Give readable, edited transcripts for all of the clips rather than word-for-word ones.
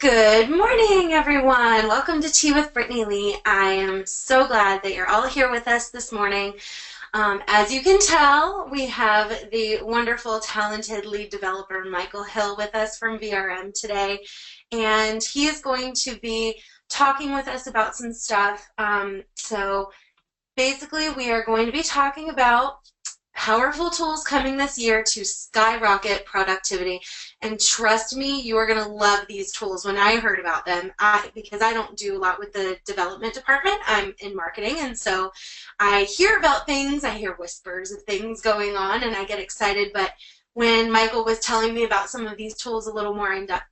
Good morning, everyone. Welcome to Tea with Brittany Lea. I am so glad that you're all here with us this morning. As you can tell, we have the wonderful, talented lead developer Michael Hill with us from VRM today, and he is going to be talking with us about some stuff. So basically, we are going to be talking about powerful tools coming this year to skyrocket productivity. And trust me, you are going to love these tools. When I heard about them, because I don't do a lot with the development department, I'm in marketing, and so I hear about things, I hear whispers of things going on, and I get excited. But when Michael was telling me about some of these tools a little more in depth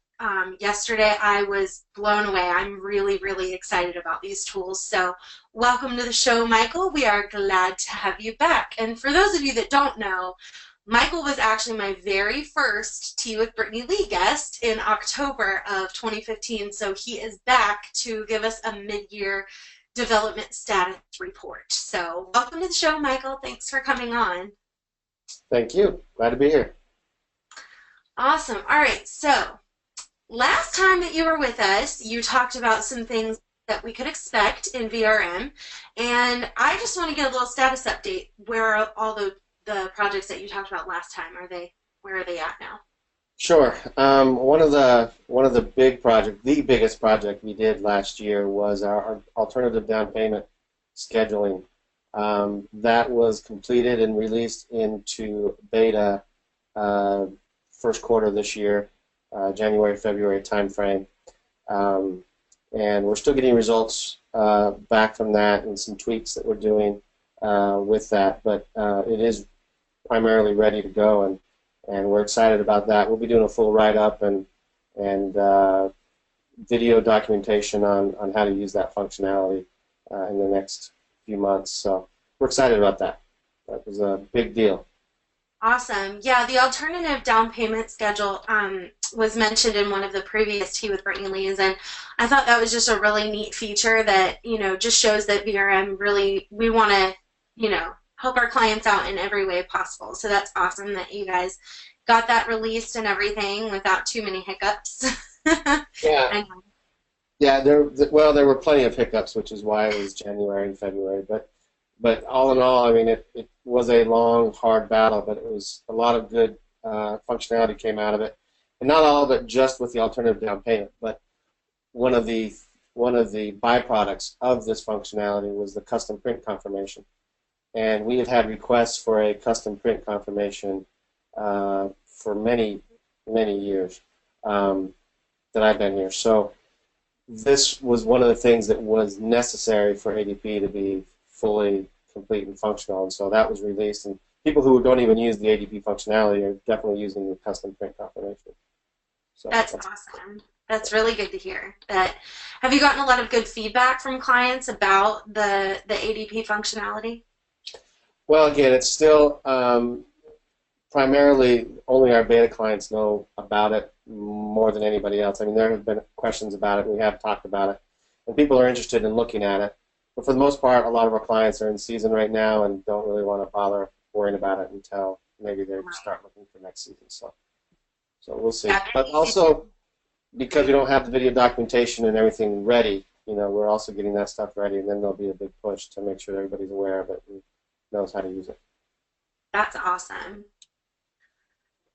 yesterday, I was blown away. I'm really, really excited about these tools. So welcome to the show, Michael. We are glad to have you back. And for those of you that don't know, Michael was actually my very first Tea with Brittany Lea guest in October of 2015. So he is back to give us a mid-year development status report. So welcome to the show, Michael. Thanks for coming on. Thank you. Glad to be here. Awesome. All right. So last time that you were with us, you talked about some things that we could expect in VRM, and I just want to get a little status update. Where are all the projects that you talked about last time? Where are they at now? Sure. One of the big project, the biggest project we did last year was our alternative down payment scheduling. That was completed and released into beta first quarter this year. January, February timeframe, and we're still getting results back from that and some tweaks that we're doing with that, but it is primarily ready to go, and we're excited about that. We'll be doing a full write-up and video documentation on how to use that functionality in the next few months, so we're excited about that. That was a big deal. Awesome. Yeah, the alternative down payment schedule was mentioned in one of the previous Tea with Brittany Lea's, and I thought that was just a really neat feature that, just shows that VRM really, we want to, help our clients out in every way possible. So that's awesome that you guys got that released and everything without too many hiccups. Yeah. Yeah, there were plenty of hiccups, which is why it was January and February, but all in all, I mean, it was a long, hard battle, but it was a lot of good functionality came out of it. And not all of it just with the alternative down payment, but one of the byproducts of this functionality was the custom print confirmation. And we have had requests for a custom print confirmation for many, many years that I've been here. So this was one of the things that was necessary for ADP to be fully complete and functional, and so that was released, and people who don't even use the ADP functionality are definitely using the custom print confirmation. So that's awesome. That's really good to hear. Have you gotten a lot of good feedback from clients about the ADP functionality? Well, again, it's still primarily only our beta clients know about it more than anybody else. I mean, there have been questions about it, we have talked about it, and people are interested in looking at it. But for the most part, a lot of our clients are in season right now and don't really want to bother worrying about it until maybe they start looking for next season. So we'll see. But also, because we don't have the video documentation and everything ready, we're also getting that stuff ready, and then there'll be a big push to make sure everybody's aware of it and knows how to use it. That's awesome.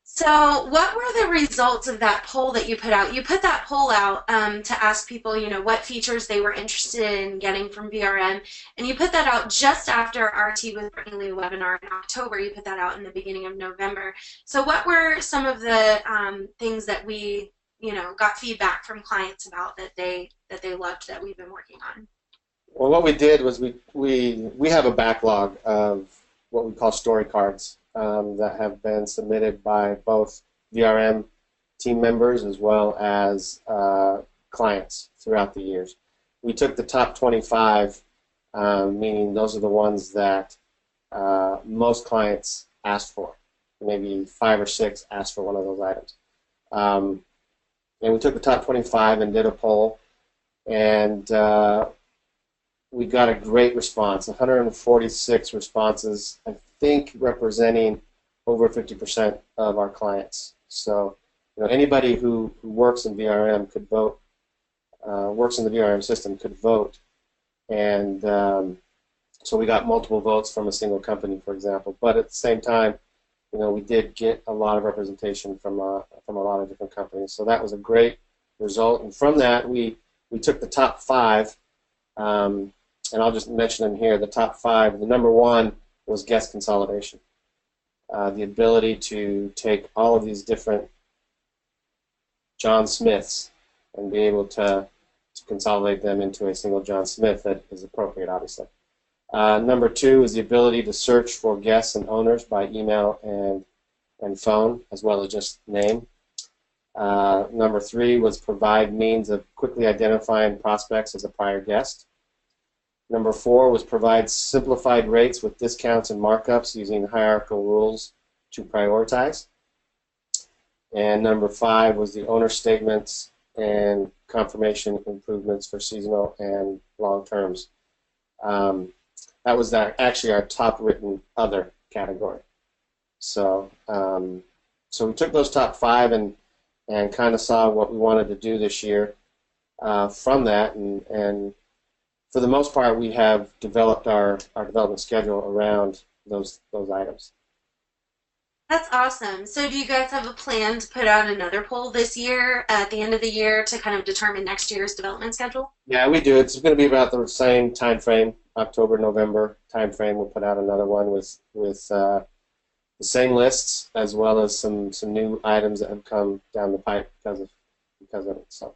So what were the results of that poll that you put out? You put that poll out to ask people, what features they were interested in getting from VRM, and you put that out just after our Tea with Brittany Lea webinar in October. You put that out in the beginning of November. So what were some of the things that we, got feedback from clients about that they loved that we've been working on? Well, what we did was we have a backlog of what we call story cards that have been submitted by both VRM team members as well as clients throughout the years. We took the top 25, meaning those are the ones that most clients asked for. Maybe 5 or 6 asked for one of those items. And we took the top 25 and did a poll, and we got a great response, 146 responses, I think representing over 50% of our clients. So anybody who works in VRM could vote works in the VRM system could vote, and so we got multiple votes from a single company, for example. But at the same time, we did get a lot of representation from a lot of different companies. So that was a great result. And from that, we took the top 5, and I'll just mention them here. The top 5. The number 1 was guest consolidation. The ability to take all of these different John Smiths and be able to consolidate them into a single John Smith that is appropriate, obviously. Number 2 is the ability to search for guests and owners by email and phone, as well as just name. Number 3 was provide means of quickly identifying prospects as a prior guest. Number 4 was provide simplified rates with discounts and markups using hierarchical rules to prioritize. And number 5 was the owner statements and confirmation improvements for seasonal and long terms. That was actually our top written other category. So so we took those top 5 and kind of saw what we wanted to do this year from that, and for the most part, we have developed our development schedule around those items. That's awesome. So do you guys have a plan to put out another poll this year at the end of the year to kind of determine next year's development schedule? Yeah, we do. It's going to be about the same time frame, October, November time frame. We'll put out another one with the same lists, as well as some new items that have come down the pipe because of it. So.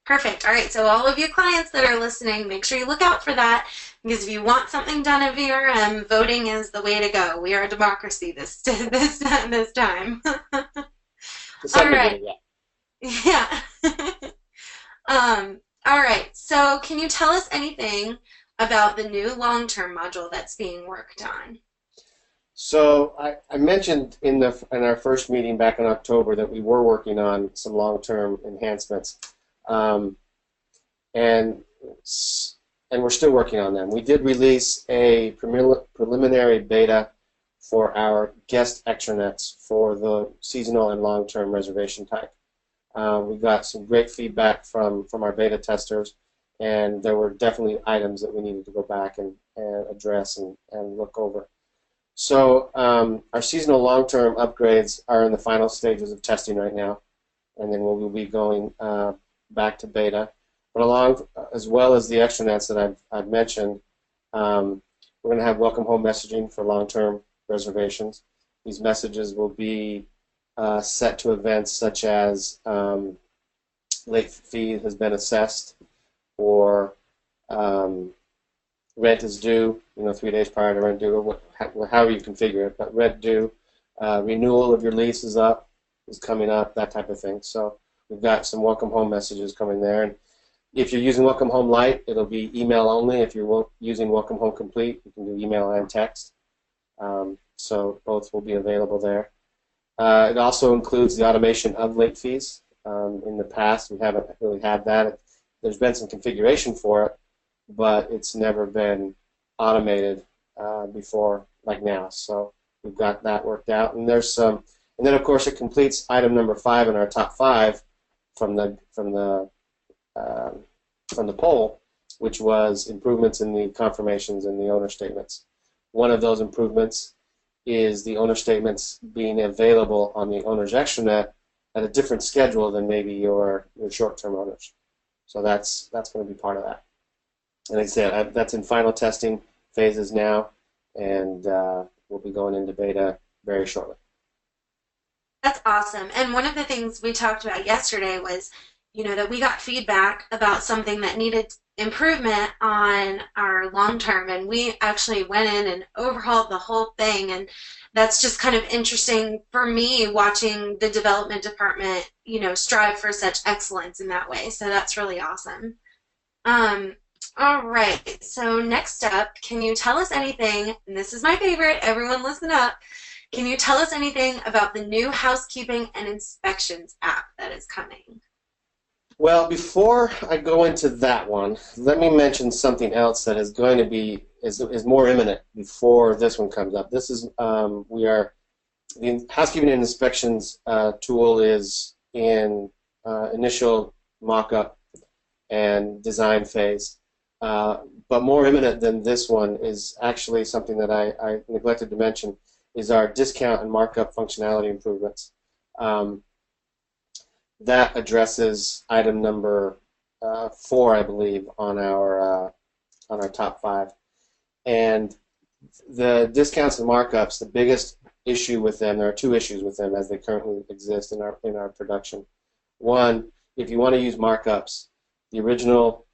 Perfect. All right, so all of you clients that are listening, make sure you look out for that, because if you want something done at VRM, voting is the way to go. We are a democracy this time. All right. Yeah. All right. So can you tell us anything about the new long-term module that's being worked on? So I mentioned in our first meeting back in October that we were working on some long-term enhancements. And we're still working on them. We did release a preliminary beta for our guest extranets for the seasonal and long-term reservation type. We got some great feedback from our beta testers, and there were definitely items that we needed to go back and address and look over. So our seasonal long-term upgrades are in the final stages of testing right now, and then we'll be going back to beta. But along, as well as the extranets that I've mentioned, we're going to have welcome home messaging for long-term reservations. These messages will be set to events such as late fee has been assessed, or rent is due, 3 days prior to rent due, or however you configure it, but rent due, renewal of your lease is coming up, that type of thing. So we've got some welcome home messages coming there. And if you're using Welcome Home Lite, it'll be email only. If you're using Welcome Home Complete, you can do email and text. So both will be available there. It also includes the automation of late fees. In the past, we haven't really had that. There's been some configuration for it, but it's never been automated before like now. So we've got that worked out. And there's some, and then of course it completes item number 5 in our top 5 from the poll, which was improvements in the confirmations and the owner statements. One of those improvements is the owner statements being available on the owner's extranet at a different schedule than maybe your short-term owners. So that's going to be part of that. And like I said, that's in final testing phases now, and we'll be going into beta very shortly. That's awesome. And one of the things we talked about yesterday was, that we got feedback about something that needed improvement on our long-term, and we actually went in and overhauled the whole thing. And that's just kind of interesting for me, watching the development department, strive for such excellence in that way. So that's really awesome. All right, so next up, can you tell us anything, and this is my favorite, everyone listen up, can you tell us anything about the new housekeeping and inspections app that is coming? Well, before I go into that one, let me mention something else that is going to be is more imminent before this one comes up. This is the housekeeping and inspections tool is in initial mock-up and design phase. But more imminent than this one is actually something that I neglected to mention, is our discount and markup functionality improvements. That addresses item number 4, I believe, on our top 5. And the discounts and markups, the biggest issue with them, there are 2 issues with them as they currently exist in our production. One, if you want to use markups, the original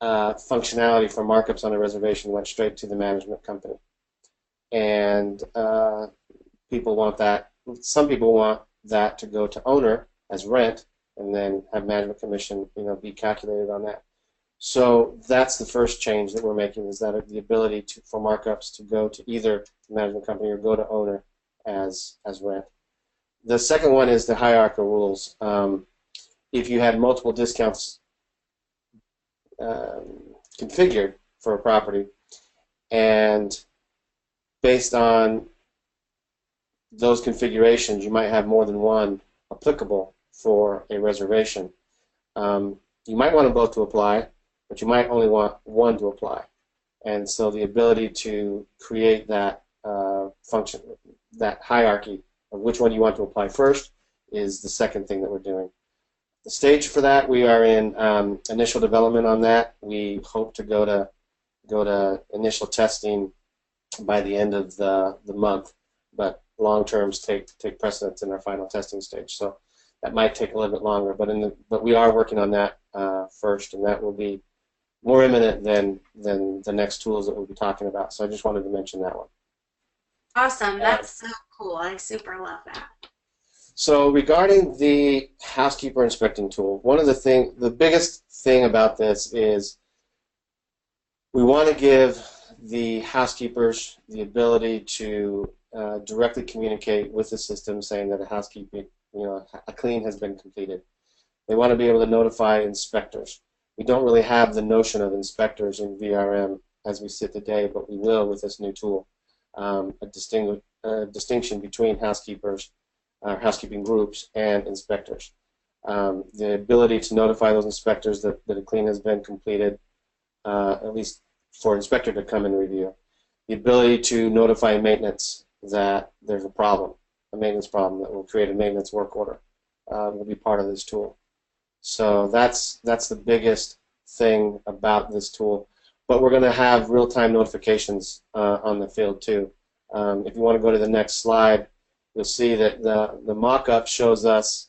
functionality for markups on a reservation went straight to the management company, and people want that. Some people want that to go to owner as rent, and then have management commission, be calculated on that. So that's the first change that we're making, is that the ability for markups to go to either the management company or go to owner as rent. The second one is the hierarchical rules. If you had multiple discounts configured for a property, and based on those configurations, you might have more than one applicable for a reservation. You might want them both to apply, but you might only want one to apply. And so the ability to create that function, that hierarchy of which one you want to apply first, is the second thing that we're doing. The stage for that, we are in initial development on that. We hope to go to initial testing by the end of the month, but long terms take precedence in our final testing stage. So that might take a little bit longer, but we are working on that first, and that will be more imminent than the next tools that we'll be talking about. So I just wanted to mention that one. Awesome. That's so cool. I super love that. So regarding the housekeeper inspecting tool, the biggest thing about this is we want to give the housekeepers the ability to directly communicate with the system, saying that a clean has been completed. They want to be able to notify inspectors. We don't really have the notion of inspectors in VRM as we sit today, but we will with this new tool. A distinction between housekeepers, housekeeping groups, and inspectors. The ability to notify those inspectors that a clean has been completed, at least for an inspector to come and review. The ability to notify maintenance that there's a maintenance problem that will create a maintenance work order, will be part of this tool. So that's the biggest thing about this tool. But we're going to have real-time notifications on the field too. If you want to go to the next slide, you'll see that the mock-up shows us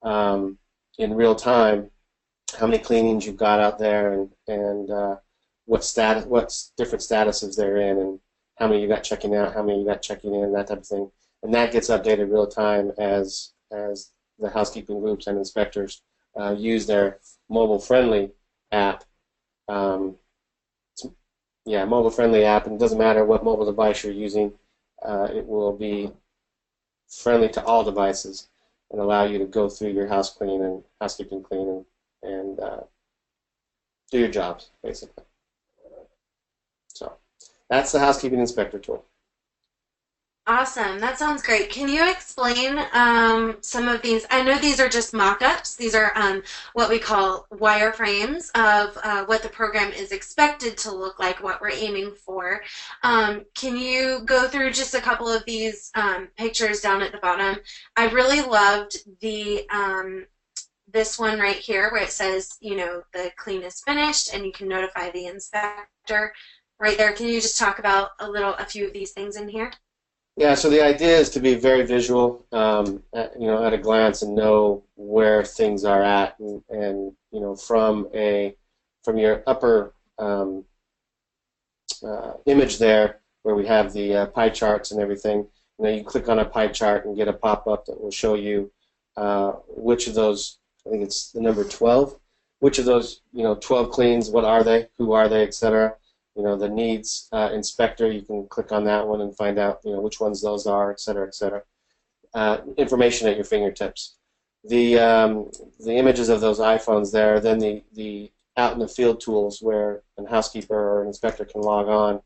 in real time how many cleanings you've got out there, and what different statuses they're in, and how many you got checking out, how many you got checking in, that type of thing. And that gets updated real time as the housekeeping groups and inspectors use their mobile-friendly app. Mobile-friendly app, and it doesn't matter what mobile device you're using. It will be friendly to all devices and allow you to go through your house clean and housekeeping clean and do your jobs, basically. So that's the housekeeping inspector tool. Awesome. That sounds great. Can you explain some of these? I know these are just mock-ups. These are what we call wireframes of what the program is expected to look like, what we're aiming for. Can you go through just a couple of these pictures down at the bottom? I really loved this one right here where it says, the clean is finished and you can notify the inspector right there. Can you just talk about a few of these things in here? Yeah, so the idea is to be very visual, at a glance, and know where things are at, and from your upper image there, where we have the pie charts and everything. You click on a pie chart and get a pop-up that will show you which of those. I think it's the number 12. Which of those 12 cleans? What are they? Who are they? Etc. The needs inspector, you can click on that one and find out which ones those are, et cetera, et cetera. Information at your fingertips. The images of those iPhones there, then the out in the field tools where a housekeeper or an inspector can log on,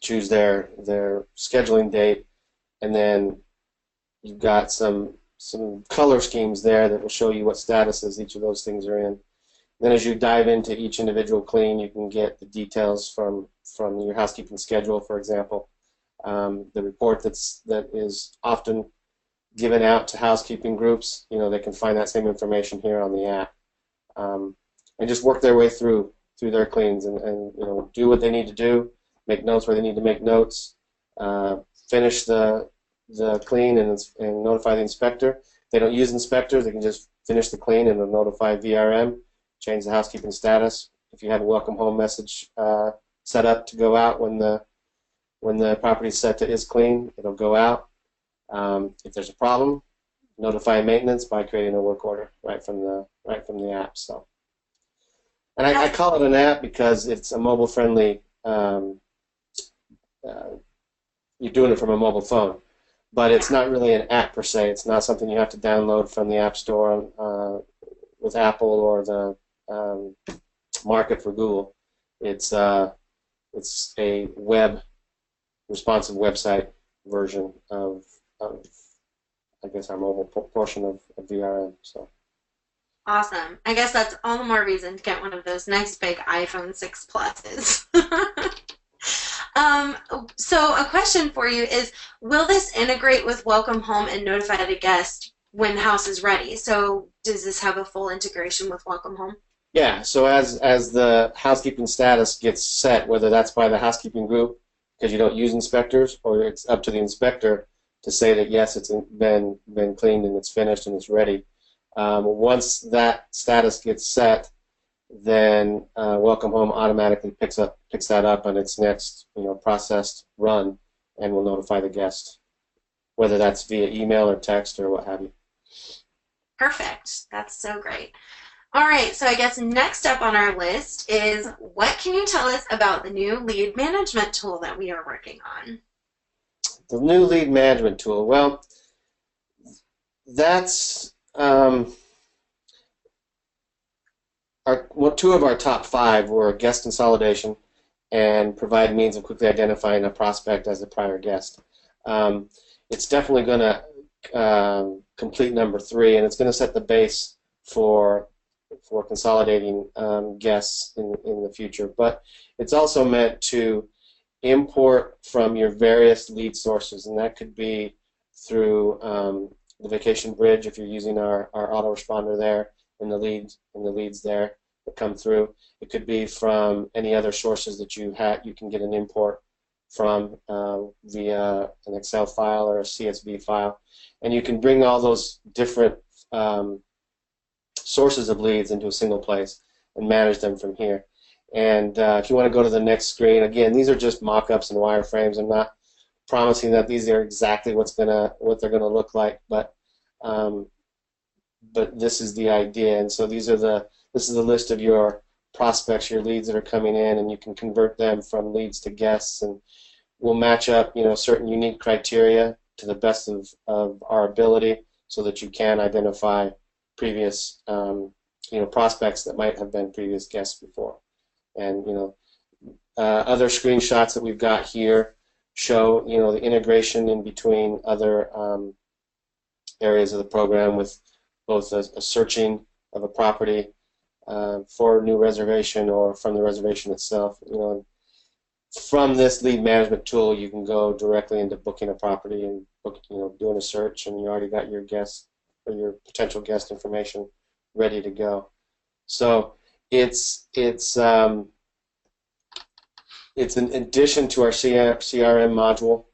choose their scheduling date, and then you've got some color schemes there that will show you what statuses each of those things are in. Then as you dive into each individual clean, you can get the details from your housekeeping schedule, for example. The report that is often given out to housekeeping groups, they can find that same information here on the app, and just work their way through their cleans and do what they need to do, make notes where they need to make notes, finish the clean and notify the inspector. If they don't use inspectors, they can just finish the clean and notify VRM, change the housekeeping status. If you have a welcome home message set up to go out when the property is set to is clean, it'll go out. If there's a problem, notify maintenance by creating a work order right from the app. So, and I call it an app because it's a mobile-friendly. You're doing it from a mobile phone, but it's not really an app per se. It's not something you have to download from the App Store with Apple or the market for Google. It's a responsive website version of I guess our mobile portion of VRM. So Awesome. I guess that's all the more reason to get one of those nice big iPhone 6 Pluses. So a question for you is, will this integrate with Welcome Home and notify the guest when the house is ready? So does this have a full integration with Welcome Home? Yeah, so as the housekeeping status gets set, whether that's by the housekeeping group because you don't use inspectors, or it's up to the inspector to say that yes, it's been cleaned and it's finished and it's ready. Once that status gets set, then Welcome Home automatically picks that up on its next processed run and will notify the guest, whether that's via email or text or what have you. Perfect. That's so great. All right, so I guess next up on our list is, what can you tell us about the new lead management tool that we are working on? The new lead management tool. Well, that's two of our top 5 were guest consolidation and provide means of quickly identifying a prospect as a prior guest. It's definitely going to complete number 3, and it's going to set the base for consolidating guests in the future. But it's also meant to import from your various lead sources, and that could be through the Vacation Bridge if you're using our autoresponder there, and the leads there that come through. It could be from any other sources that you can get an import from via an Excel file or a CSV file, and you can bring all those different sources of leads into a single place and manage them from here. And if you want to go to the next screen, again, these are just mock-ups and wireframes. I'm not promising that these are exactly what they're gonna look like, but this is the idea. And so this is the list of your prospects, your leads that are coming in, and you can convert them from leads to guests, and we'll match up certain unique criteria to the best of our ability so that you can identify previous prospects that might have been previous guests before. And other screenshots that we've got here show the integration in between other areas of the program, with both a searching of a property for a new reservation or from the reservation itself. From this lead management tool, you can go directly into booking a property and doing a search, and you already got your guest or your potential guest information ready to go. So it's an addition to our CRM module,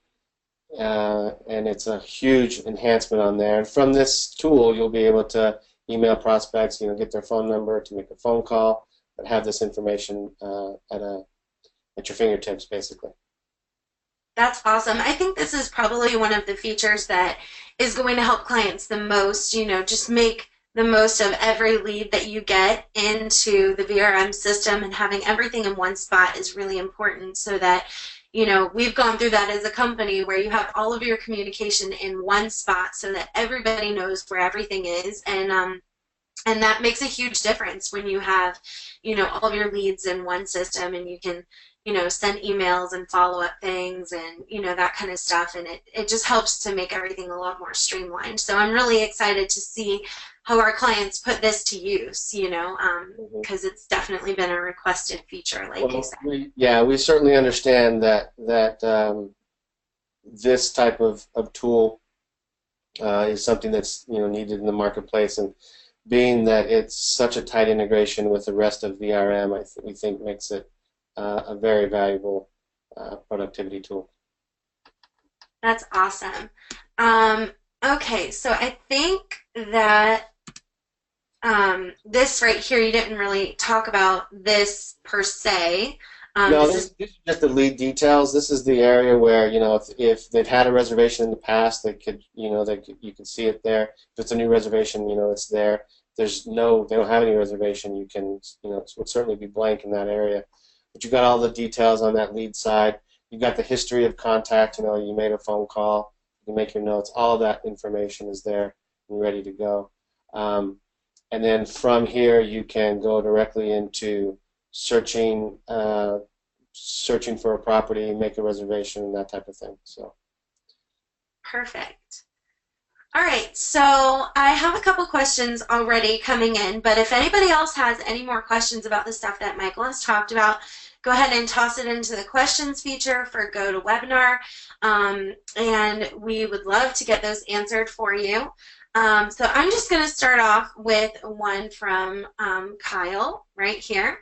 and it's a huge enhancement on there. And from this tool, you'll be able to email prospects, get their phone number to make a phone call, but have this information at your fingertips, basically. That's awesome. I think this is probably one of the features that is going to help clients the most. Just make the most of every lead that you get into the VRM system, and having everything in one spot is really important, so that we've gone through that as a company, where you have all of your communication in one spot so that everybody knows where everything is, and that makes a huge difference when you have all of your leads in one system, and you can send emails and follow up things and, that kind of stuff. And it just helps to make everything a lot more streamlined. So I'm really excited to see how our clients put this to use, Mhm. because it's definitely been a requested feature, like you Well, said. we certainly understand that this type of tool is something that's needed in the marketplace, and being that it's such a tight integration with the rest of VRM, we think makes it a very valuable productivity tool. That's awesome. Um, okay, so I think that this right here, you didn't really talk about this per se. No, This is these are just the lead details. This is the area where, if they've had a reservation in the past, you can see it there. If it's a new reservation, it's there. They don't have any reservation, it would certainly be blank in that area. But you've got all the details on that lead side. You've got the history of contact, you made a phone call, you can make your notes. All of that information is there and ready to go. Um, and then from here, you can go directly into searching searching for a property, make a reservation, that type of thing. So perfect. All right, so I have a couple questions already coming in, but if anybody else has any more questions about the stuff that Michael has talked about, go ahead and toss it into the questions feature for GoToWebinar, and we would love to get those answered for you. So I'm just going to start off with one from Kyle right here.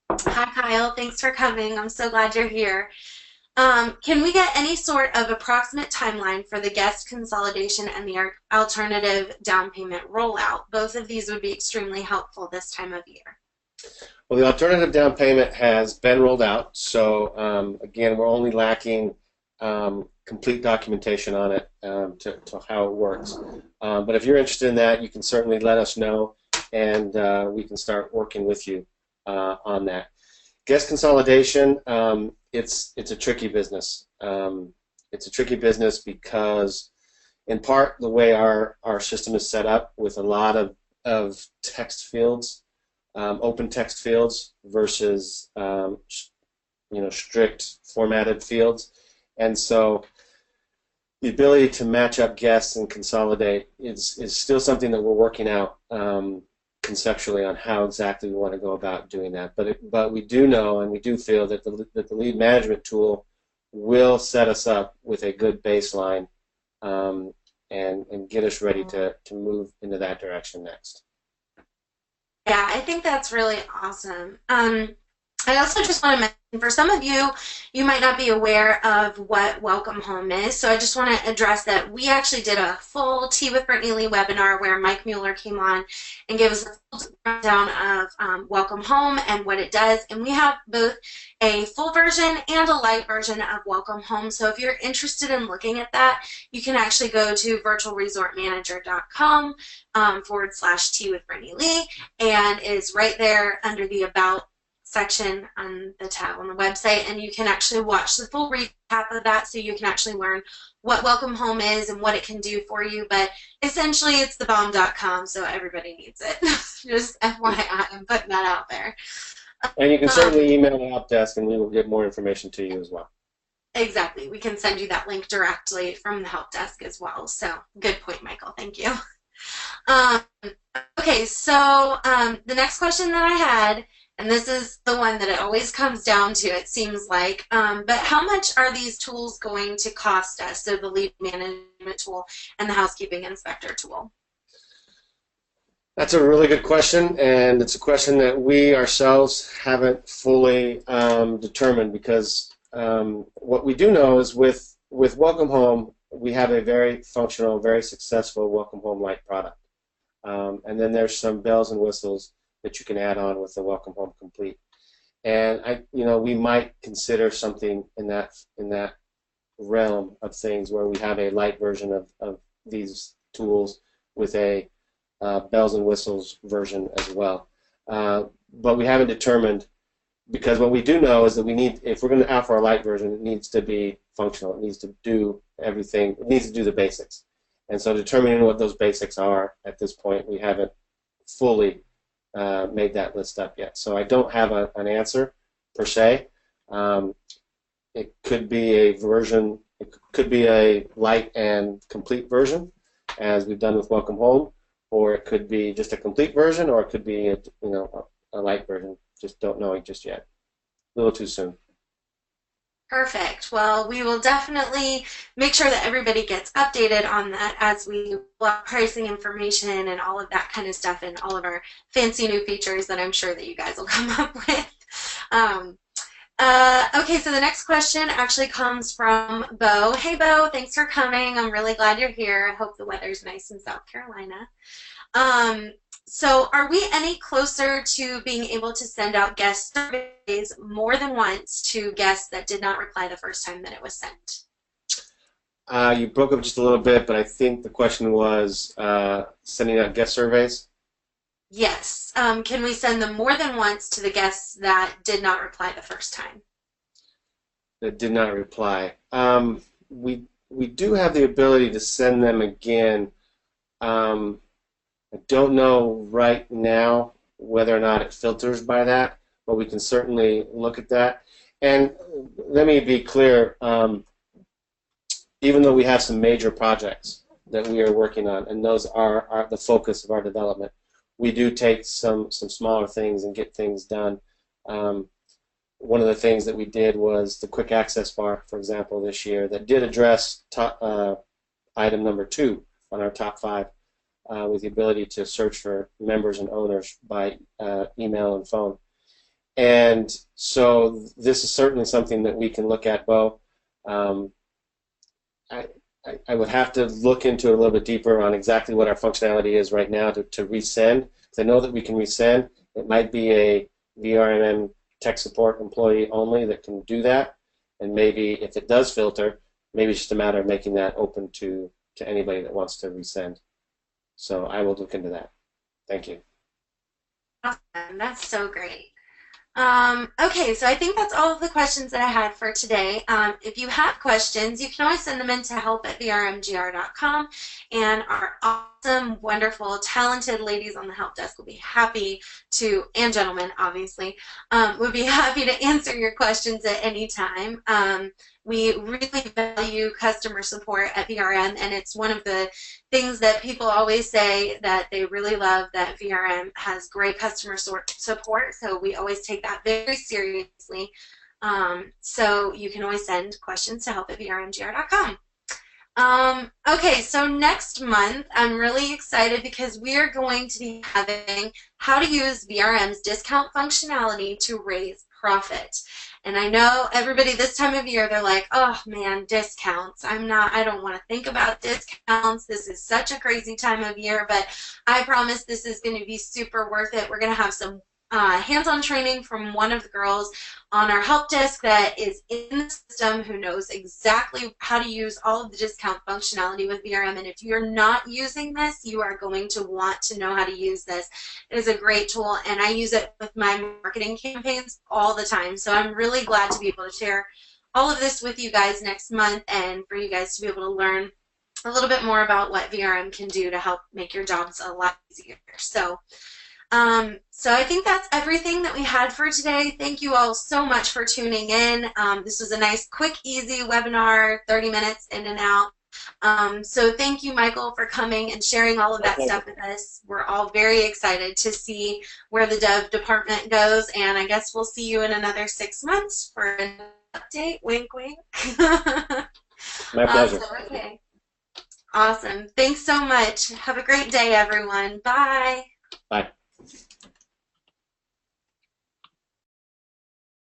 Hi, Kyle. Thanks for coming. I'm so glad you're here. Can we get any sort of approximate timeline for the guest consolidation and the alternative down payment rollout? Both of these would be extremely helpful this time of year. well, the alternative down payment has been rolled out. So again, we're only lacking complete documentation on it to how it works. But if you're interested in that, you can certainly let us know, and we can start working with you on that. Guest consolidation, it's a tricky business. It's a tricky business because, in part, the way our system is set up with a lot of text fields, open text fields versus strict formatted fields, and so the ability to match up guests and consolidate is still something that we're working out conceptually on how exactly we want to go about doing that. But we do know, and we do feel that the lead management tool will set us up with a good baseline and get us ready to move into that direction next. Yeah, I think that's really awesome. I also just want to mention, for some of you, you might not be aware of what Welcome Home is. So I just want to address that we actually did a full Tea with Brittany Lea webinar where Mike Mueller came on and gave us a full rundown of Welcome Home and what it does. And we have both a full version and a light version of Welcome Home. So if you're interested in looking at that, you can actually go to virtualresortmanager.com /Tea with Brittany Lea, and it's right there under the About section on the tab on the website, and you can actually watch the full recap of that, so you can actually learn what Welcome Home is and what it can do for you. But essentially it's the bomb.com, so everybody needs it. Just FYI, I'm putting that out there. And you can certainly email the help desk and we will get more information to you as well. Exactly, we can send you that link directly from the help desk as well. So good point, Michael. Thank you. Okay, so the next question that I had, and this is the one that it always comes down to, it seems like, but how much are these tools going to cost us? So the lead management tool and the housekeeping inspector tool. That's a really good question, and it's a question that we ourselves haven't fully determined, because what we do know is with Welcome Home, we have a very functional, very successful Welcome Home Lite product. And then there's some bells and whistles that you can add on with the Welcome Home Complete. And we might consider something in that realm of things where we have a light version of these tools with a bells and whistles version as well. But we haven't determined, because what we do know is that if we're going to offer a light version, it needs to be functional. It needs to do everything. It needs to do the basics. And so determining what those basics are at this point, we haven't fully made that list up yet. So I don't have an answer per se, It could be a version, it could be a light and complete version, as we've done with Welcome Home, or it could be just a complete version, or it could be a light version. Just don't know it just yet. A little too soon. Perfect. Well, we will definitely make sure that everybody gets updated on that as we block pricing information and all of that kind of stuff and all of our fancy new features that I'm sure that you guys will come up with. Um, okay, so the next question actually comes from Bo. Hey, Bo, thanks for coming. I'm really glad you're here. I hope the weather's nice in South Carolina. Um, so are we any closer to being able to send out guest surveys more than once to guests that did not reply the first time that it was sent? You broke up just a little bit, but I think the question was sending out guest surveys. Yes. Can we send them more than once to the guests that did not reply the first time? That did not reply. We do have the ability to send them again. I don't know right now whether or not it filters by that, but we can certainly look at that. And let me be clear, even though we have some major projects that we are working on, and those are the focus of our development, we do take some smaller things and get things done. One of the things that we did was the quick access bar, for example, this year, that did address item number 2 on our top 5. With the ability to search for members and owners by email and phone. And so this is certainly something that we can look at, Bo. I would have to look into it a little bit deeper on exactly what our functionality is right now to resend. Because I know that we can resend. It might be a VRMN tech support employee only that can do that. And maybe if it does filter, maybe it's just a matter of making that open to anybody that wants to resend. So I will look into that. Thank you. Awesome. That's so great. Okay, so I think that's all of the questions that I had for today. If you have questions, you can always send them in to help@vrmgr.com, and our awesome, wonderful, talented ladies on the help desk will be happy to, and gentlemen, obviously, would be happy to answer your questions at any time. We really value customer support at VRM, and it's one of the things that people always say that they really love, that VRM has great customer support, so we always take that very seriously. So you can always send questions to help@vrmgr.com. Okay, so next month I'm really excited because we are going to be having how to use VRM's discount functionality to raise profit. And I know everybody this time of year, they're like, oh man, discounts. I don't want to think about discounts. This is such a crazy time of year, but I promise this is going to be super worth it. We're going to have some hands-on training from one of the girls on our help desk that is in the system, who knows exactly how to use all of the discount functionality with VRM. And if you're not using this, you are going to want to know how to use this. It is a great tool, and I use it with my marketing campaigns all the time. So I'm really glad to be able to share all of this with you guys next month, and for you guys to be able to learn a little bit more about what VRM can do to help make your jobs a lot easier. So I think that's everything that we had for today. Thank you all so much for tuning in. This was a nice, quick, easy webinar, 30 minutes in and out. So thank you, Michael, for coming and sharing all of that stuff with us. We're all very excited to see where the dev department goes, and I guess we'll see you in another 6 months for an update. Wink, wink. My pleasure. Okay. Awesome. Thanks so much. Have a great day, everyone. Bye. Bye.